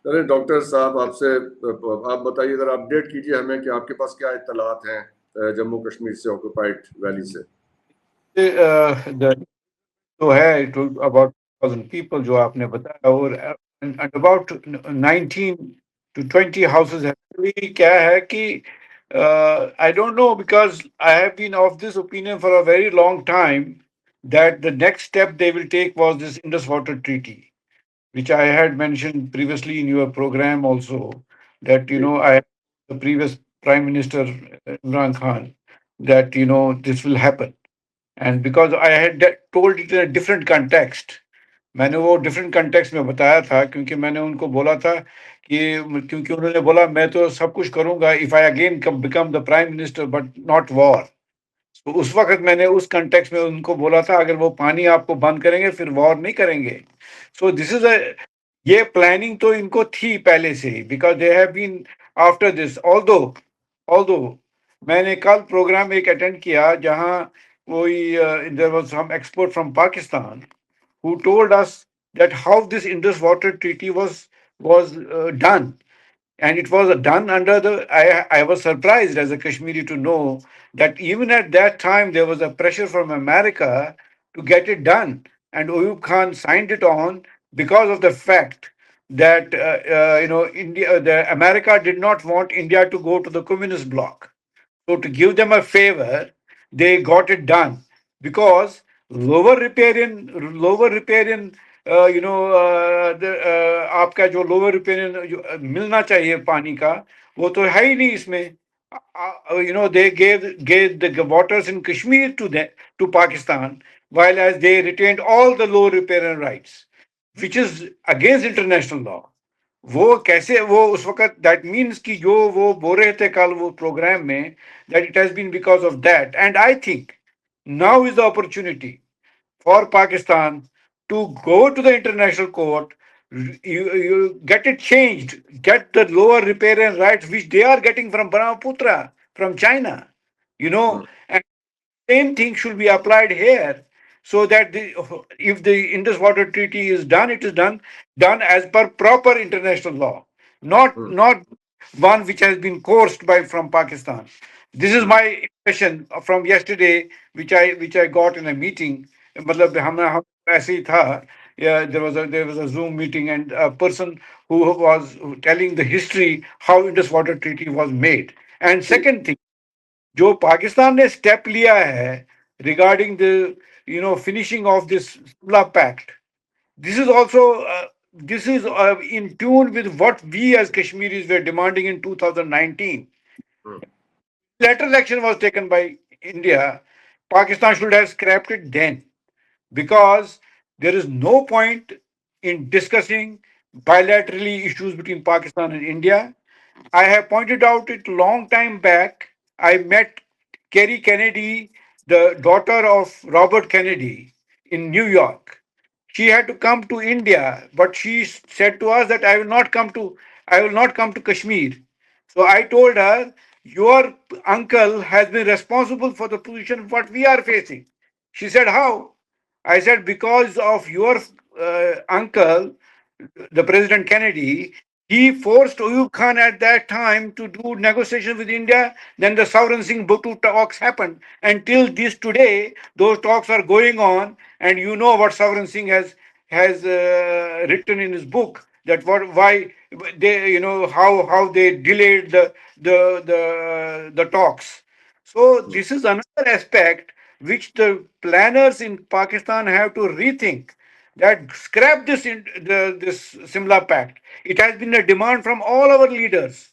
अरे डॉक्टर साहब, आपसे आप बताइए, जरा अपडेट कीजिए हमें कि आपके पास क्या इत्तलात हैं जम्मू कश्मीर से, ऑक्युपाइड वैली से। तो है अबाउट 1000 पीपल जो आपने बताया, और अबाउट 19 to 20 हाउसेज है। अभी क्या है कि I don't know, because I have been of this opinion for a very long time that the next step they will take was this Indus water treaty, which I had mentioned previously in your program also, that जी। the previous Prime Minister Imran Khan, that this will happen. And because I had told it in a different context, मैंने वो different context में बताया था, क्योंकि मैंने उनको बोला था कि क्योंकि उन्होंने बोला मैं तो सब कुछ करूंगा if I again become the prime minister but not war. तो उस वक्त मैंने उस कंटेक्स्ट में उनको बोला था अगर वो पानी आपको बंद करेंगे फिर वॉर नहीं करेंगे। सो दिस इज अ ये प्लानिंग तो इनको थी पहले से ही, because they have been after this. Although मैंने कल प्रोग्राम एक अटेंड किया जहां कोई there was some expert from Pakistan who told us that how this Indus Water Treaty was done, and it was done under the. I was surprised as a Kashmiri to know that even at that time there was a pressure from America to get it done, and Oyub Khan signed it on because of the fact that India, the America did not want India to go to the communist bloc. So to give them a favor, they got it done because lower riparian आपका जो lower riparian जो मिलना चाहिए पानी का वो तो है ही नहीं इसमें। they gave the waters in Kashmir to Pakistan, while as they retained all the lower riparian rights, which is against international law। वो कैसे वो उस वक्त दैट मीन्स कि जो वो बोल रहे थे कल वो प्रोग्राम में, that it has been because of that. And I think now is the opportunity for Pakistan to go to the international court. You get it changed, get the lower riparian rights which they are getting from Brahmaputra, from China, hmm. and same thing should be applied here, so that if the Indus Water Treaty is done, it is done as per proper international law, hmm. not one which has been coerced by from Pakistan. This is hmm. my impression from yesterday, which I got in a meeting. मतलब हम ऐसे ही था। Yeah, there was a Zoom meeting, and a person who was telling the history how Indus Water Treaty was made. And ji. second thing, जो पाकिस्तान ने step लिया है regarding the finishing of this Simla pact, this is also this is in tune with what we as Kashmiris were demanding in 2019. Hmm. Lateral action was taken by India. Pakistan should have scrapped it then, because there is no point in discussing bilaterally issues between Pakistan and India. I have pointed out it long time back. I met Kerry Kennedy, the daughter of Robert Kennedy, in New York. She had to come to India, but she said to us that I will not come to Kashmir. So I told her, your uncle has been responsible for the position what we are facing. She said, how? I said, because of your uncle, the President Kennedy, he forced Oyub Khan at that time to do negotiations with India. Then the Sovereign Singh Bhutto talks happened. Until this today, those talks are going on, and you know what Sovereign Singh has written in his book, that why they how they delayed the talks. So hmm. this is another aspect which the planners in Pakistan have to rethink, that scrap this Simla Pact. It has been a demand from all our leaders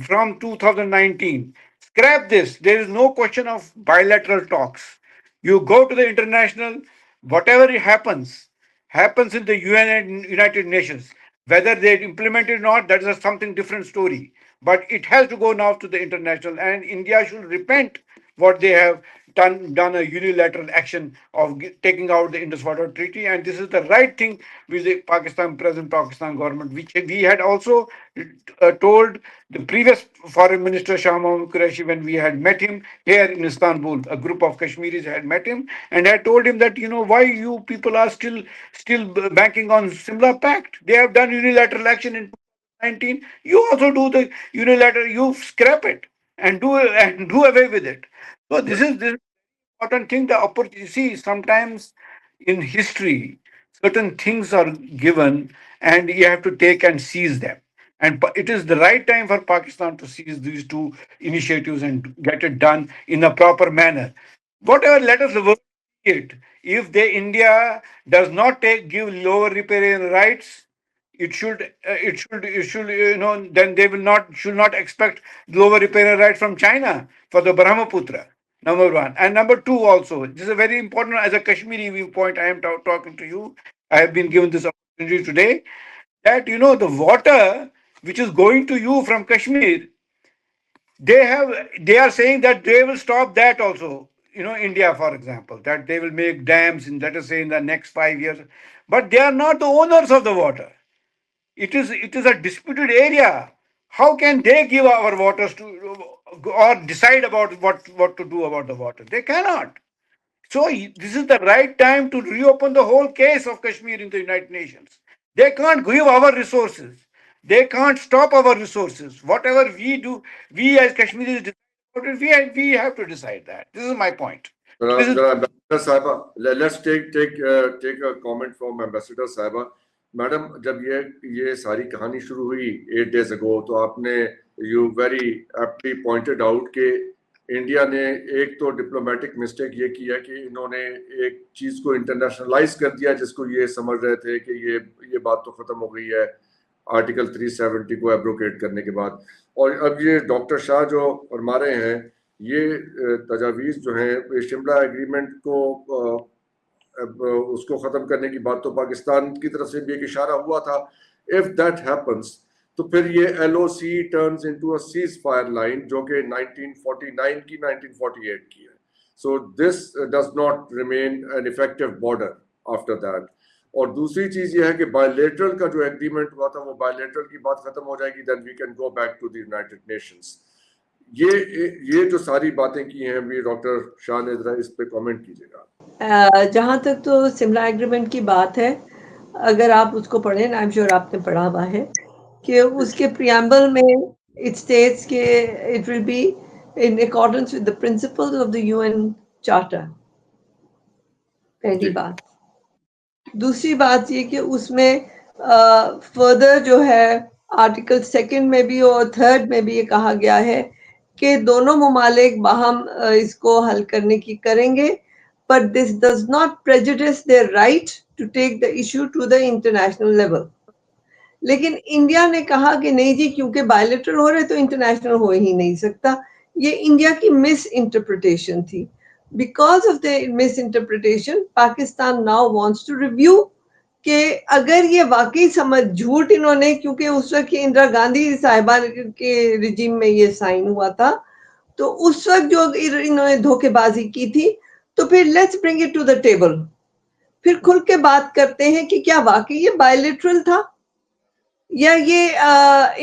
from 2019. Scrap this. There is no question of bilateral talks. You go to the international, whatever it happens in the UN and United Nations. Whether they implement it or not, that is something different story. But it has to go now to the international, and India should repent what they have done a unilateral action of taking out the Indus Water Treaty, and this is the right thing with the present Pakistan government, which we had also told the previous foreign minister Shah Mohammad Qureshi when we had met him here in Istanbul. A group of Kashmiris had met him and had told him that, why you people are still banking on Simla Pact. They have done unilateral action in 2019. You also do the unilateral. You scrap it and do away with it. So this important thing. The opportunity. See, sometimes in history, certain things are given, and you have to take and seize them. And it is the right time for Pakistan to seize these two initiatives and get it done in a proper manner. Whatever, let us work it. If the India does not give lower riparian rights, it should then they will not should not expect lower riparian rights from China for the Brahmaputra. Number one. And number two, also, this is a very important, as a Kashmiri viewpoint, I am talking to you. I have been given this opportunity today that, the water which is going to you from Kashmir, they are saying that they will stop that also. India, for example, that they will make dams in, let us say, in the next 5 years. But they are not the owners of the water. It is a disputed area. How can they give our waters to, or decide about what to do about the water? They cannot. So this is the right time to reopen the whole case of Kashmir in the United Nations. They can't give our resources. They can't stop our resources. Whatever we do, we as Kashmiris decide about it, we have to decide that. This is my point. This is Ambassador Sahiba, let's take a comment from Ambassador Sahiba. Madam, जब ये सारी कहानी शुरू हुई 8 days ago, तो आपने you very aptly pointed out कि India ने एक तो डिप्लोमेटिक मिस्टेक ये किया कि इन्होंने एक चीज को इंटरनेशनलाइज कर दिया, जिसको ये समझ रहे थे कि ये बात तो खत्म हो गई है आर्टिकल 370 को एब्रोगेट करने के बाद। और अब ये डॉक्टर शाह जो फरमा रहे हैं, ये तजावीज़ जो हैं शिमला एग्रीमेंट को उसको खत्म करने की बात तो पाकिस्तान की तरफ से भी एक इशारा हुआ था। इफ दैट हैपेंस तो फिर ये LOC turns into a cease fire line, जो कि 1949 की 1948 की है। So this does not remain an effective border after that. और दूसरी चीज ये है कि बायलैटरल का जो एग्रीमेंट हुआ था, वो बायलैटरल की बात खत्म हो जाएगी, then we can go back to the United Nations. ये जो सारी बातें की हैं भी डॉक्टर शाह ने, जरा इस पे कमेंट कीजिएगा। जहाँ तक तो सिमला एग्रीमेंट की बात है, अगर आप उसको पढ़ें, आई एम श्योर आपने पढ़ा हुआ है, कि उसके प्रियम्बल में इट स्टेट्स कि it will be in accordance with the principles of the UN charter. पहली बात। दूसरी बात ये कि उसमें फर्दर जो है आर्टिकल 2 में भी और 3 में भी ये कहा गया है कि दोनों ममालिक बाहम इसको हल करने की करेंगे, but this does not prejudice their right to take the issue to the international level. लेकिन इंडिया ने कहा कि नहीं जी, क्योंकि बायलैटरल हो रहे तो इंटरनेशनल हो ही नहीं सकता। ये इंडिया की मिस इंटरप्रिटेशन थी। Because of the misinterpretation, Pakistan now wants to review कि अगर ये वाकई समझ झूठ इन्होंने, क्योंकि उस वक्त इंदिरा गांधी साहिबा के रिजीम में ये साइन हुआ था, तो उस वक्त जो इन्होंने धोखेबाजी की थी, तो फिर let's bring it to the table. फिर खुल के बात करते हैं कि क्या वाकई ये बायलैटरल था या ये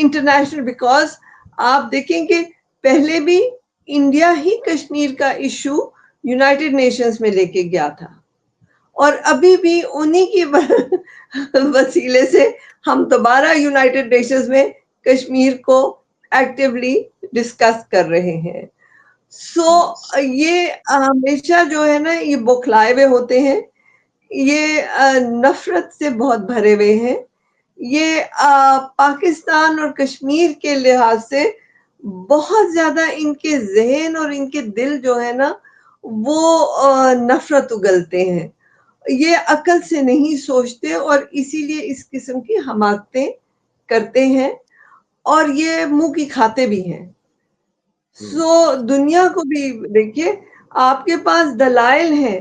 इंटरनेशनल। बिकॉज आप देखेंगे पहले भी इंडिया ही कश्मीर का इशू यूनाइटेड नेशंस में लेके गया था, और अभी भी उन्हीं की वसीले से हम दोबारा यूनाइटेड नेशंस में कश्मीर को एक्टिवली डिस्कस कर रहे हैं। सो ये हमेशा जो है ना, ये बौखलाए हुए होते हैं, ये नफरत से बहुत भरे हुए हैं। ये पाकिस्तान और कश्मीर के लिहाज से बहुत ज्यादा इनके जहन और इनके दिल जो है ना, वो नफरत उगलते हैं। ये अकल से नहीं सोचते और इसीलिए इस किस्म की हमाकतें करते हैं, और ये मुंह की खाते भी हैं। सो दुनिया को भी देखिए, आपके पास दलाइल हैं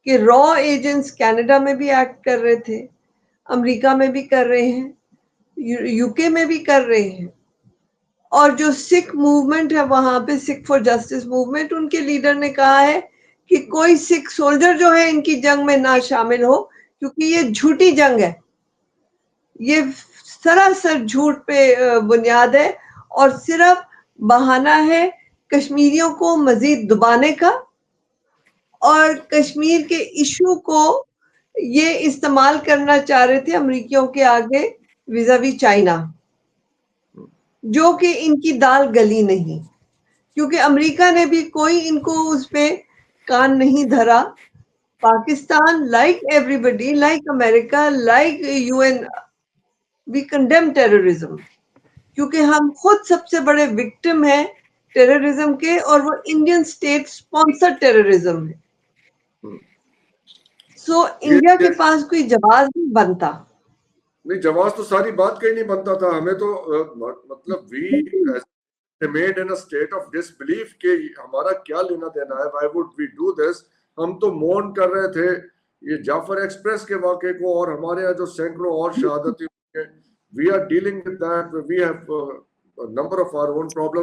कि रॉ एजेंट्स कनाडा में भी एक्ट कर रहे थे, अमेरिका में भी कर रहे हैं, यूके में भी कर रहे हैं। और जो सिख मूवमेंट है वहां पे, सिख फॉर जस्टिस मूवमेंट, उनके लीडर ने कहा है कि कोई सिख सोल्जर जो है इनकी जंग में ना शामिल हो, क्योंकि ये झूठी जंग है, ये सरासर झूठ पे बुनियाद है और सिर्फ बहाना है कश्मीरियों को मजीद दबाने का और कश्मीर के इशू को ये इस्तेमाल करना चाह रहे थे अमरीकियों के आगे विज़ावी चाइना, जो कि इनकी दाल गली नहीं, क्योंकि अमेरिका ने भी कोई इनको उस पे कान नहीं धरा। Pakistan, like everybody, like America, like UN, we condemn terrorism, क्योंकि हम खुद सबसे बड़े विक्टिम हैं टेररिज्म के, और वो इंडियन स्टेट स्पॉन्सर्ड टेररिज्म है। सो इंडिया के पास कोई जवाब नहीं बनता। नहीं, जवाब तो सारी बात का ही नहीं बनता था। हमें तो मतलब we made in a state of disbelief कि हमारा क्या लेना देना है, why would we do this. हम तो मौन कर रहे थे ये जाफर एक्सप्रेस के वाक़े को, और हमारे यहाँ जो सैकड़ों और शहादतें, we are dealing with that, we have number of our own problem.